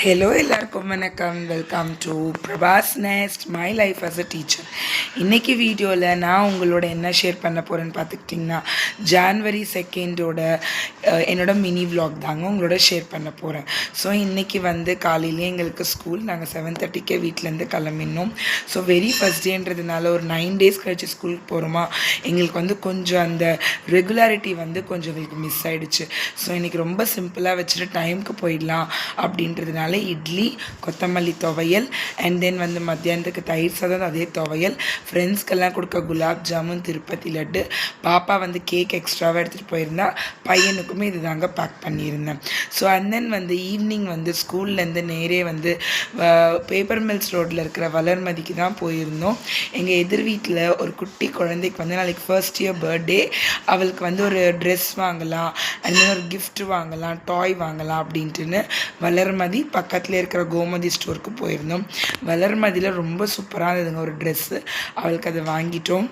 Hello எல்லாருக்கும் வணக்கம். Welcome to Prabha's nest my life as a teacher. இன்றைக்கி வீடியோவில் நான் உங்களோட என்ன ஷேர் பண்ண போகிறேன்னு பார்த்துக்கிட்டிங்கன்னா ஜான்வரி 2 என்னோடய மினி விலாக் தாங்க உங்களோட ஷேர் பண்ண போகிறேன். ஸோ இன்றைக்கி காலையிலே எங்களுக்கு ஸ்கூல், நாங்கள் 7:30 வீட்டிலேருந்து கிளம்பினோம். ஸோ வெரி ஃபஸ்ட் டேன்றதுனால ஒரு 9 days கழிச்சு ஸ்கூலுக்கு போகிறோமா, எங்களுக்கு கொஞ்சம் அந்த ரெகுலாரிட்டி கொஞ்சம் எங்களுக்கு மிஸ் ஆகிடுச்சு. ஸோ இன்றைக்கி ரொம்ப சிம்பிளாக வச்சுட்டு டைமுக்கு போயிடலாம் அப்படின்றதுனால இட்லி, கொத்தமல்லி துவையல், அண்ட் தென் மத்தியானத்துக்கு தயிர் சாதம், அதே துவையல், ஃப்ரெண்ட்ஸ்க்கெல்லாம் கொடுக்க குலாப் ஜாமுன், திருப்பதி லட்டு, பாப்பா கேக் எக்ஸ்ட்ராவாக எடுத்துகிட்டு போயிருந்தா, பையனுக்குமே இது தாங்க பேக் பண்ணியிருந்தேன். ஸோ அண்ட் தென் ஈவினிங் ஸ்கூல்லேருந்து நேரே பேப்பர் மில்ஸ் ரோட்டில் இருக்கிற வளர்மதிக்கு தான் போயிருந்தோம். எங்கள் எதிர் வீட்டில் ஒரு குட்டி குழந்தைக்கு நாளைக்கு ஃபர்ஸ்ட் இயர் பர்த்டே. அவளுக்கு ஒரு ட்ரெஸ் வாங்கலாம், அண்ட் தென் ஒரு கிஃப்ட் வாங்கலாம், டாய் வாங்கலாம் அப்படின்ட்டுன்னு வளர்மதி பக்கத்தில் இருக்கிற கோமதி ஸ்டோருக்கு போயிருந்தோம். வளர்மதியில் ரொம்ப சூப்பராக இருந்ததுங்க ஒரு ட்ரெஸ்ஸு. அவளுக்கு அதை வாங்கிட்டோம்.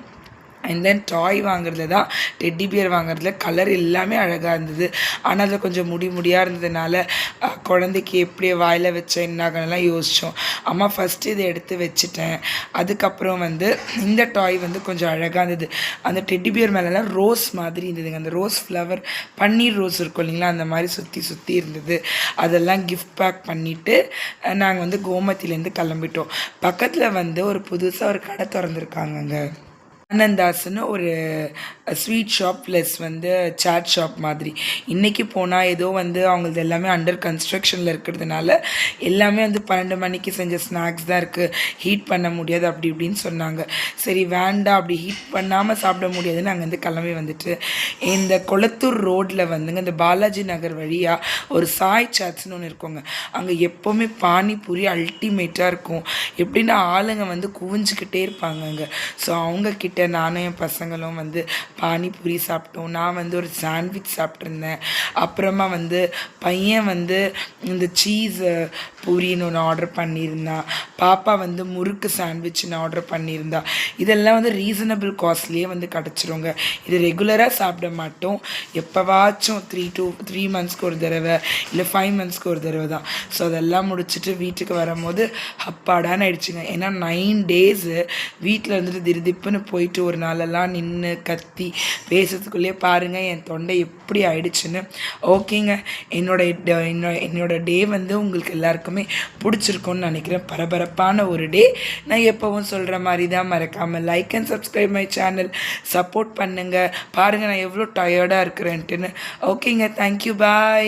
அண்ட் தென் டாய் வாங்குறதுல தான், டெட்டி பியர் வாங்குறதுல கலர் எல்லாமே அழகாக இருந்தது. ஆனால் அதில் கொஞ்சம் முடியாக இருந்ததுனால குழந்தைக்கு எப்படி வாயில் வச்ச என்னாகலாம் யோசித்தோம். அம்மா ஃபஸ்ட்டு இதை எடுத்து வச்சுட்டேன். அதுக்கப்புறம் இந்த டாய் கொஞ்சம் அழகாக இருந்தது. அந்த டெட்டி பியர் மேலெலாம் ரோஸ் மாதிரி இருந்ததுங்க. அந்த ரோஸ் ஃப்ளவர், பன்னீர் ரோஸ் இருக்கும் இல்லைங்களா, அந்த மாதிரி சுற்றி இருந்தது. அதெல்லாம் கிஃப்ட் பேக் பண்ணிவிட்டு நாங்கள் கோமதியிலேருந்து கிளம்பிட்டோம். பக்கத்தில் ஒரு புதுசாக ஒரு கடை திறந்துருக்காங்கங்க. ஆனந்தாஸ்ன்னு ஒரு sweet shop plus chaat shop மாதிரி. இன்றைக்கி போனால் ஏதோ அவங்களது எல்லாமே அண்டர் கன்ஸ்ட்ரக்ஷனில் இருக்கிறதுனால எல்லாமே 12 மணிக்கு செஞ்ச ஸ்நாக்ஸ் தான் இருக்குது, ஹீட் பண்ண முடியாது அப்படி இப்படின்னு சொன்னாங்க. சரி வேண்டாம், அப்படி ஹீட் பண்ணாமல் சாப்பிட முடியாதுன்னு அங்கேருந்து கிளம்பி இந்த கொளத்தூர் ரோட்டில் இந்த பாலாஜி நகர் வழியாக ஒரு சாய் சாட்ஸ்னு ஒன்று இருக்குங்க. அங்கே எப்போவுமே பானிபூரி அல்டிமேட்டாக இருக்கும். எப்படின்னா ஆளுங்க குவிஞ்சிக்கிட்டே இருப்பாங்க அங்கே. ஸோ அவங்கக்கிட்ட நானும் என் பசங்களும் பானிபூரி சாப்பிட்டோம். நான் ஒரு சாண்ட்விச் சாப்பிட்ருந்தேன். அப்புறமா பையன் இந்த சீஸ் பூரின்னு ஒன்று ஆர்டர் பண்ணியிருந்தான். பாப்பா முறுக்கு சாண்ட்விச்னு ஆர்டர் பண்ணியிருந்தா. இதெல்லாம் ரீசனபிள் காஸ்ட்லேயே கிடச்சிருங்க. இது ரெகுலராக சாப்பிட மாட்டோம், எப்போவாச்சும் 3 monthsக்கு ஒரு தடவை, இல்லை 5 monthsக்கு ஒரு தடவை தான். ஸோ அதெல்லாம் முடிச்சுட்டு வீட்டுக்கு வரும்போது அப்பாடான்னு ஆயிடுச்சுங்க. ஏன்னா 9 days வீட்டில் திருதிப்புன்னு போயிட்டு ஒரு நாளெல்லாம் நின்று கத்தி பேசுறதுக்குள்ளேயே பாருங்கள் என் தொண்டை எப்படி ஆயிடுச்சுன்னு. ஓகேங்க, என்னோட டே உங்களுக்கு எல்லாருக்குமே பிடிச்சிருக்கும்னு நினைக்கிறேன். பரபரப்பான ஒரு டே. நான் எப்போவும் சொல்கிற மாதிரி தான், மறக்காமல் like and subscribe my channel, support பண்ணுங்கள். பாருங்கள் நான் எவ்வளோ டயர்டாக இருக்கிறேன்ட்டுன்னு. ஓகேங்க, தேங்க்யூ, பாய்.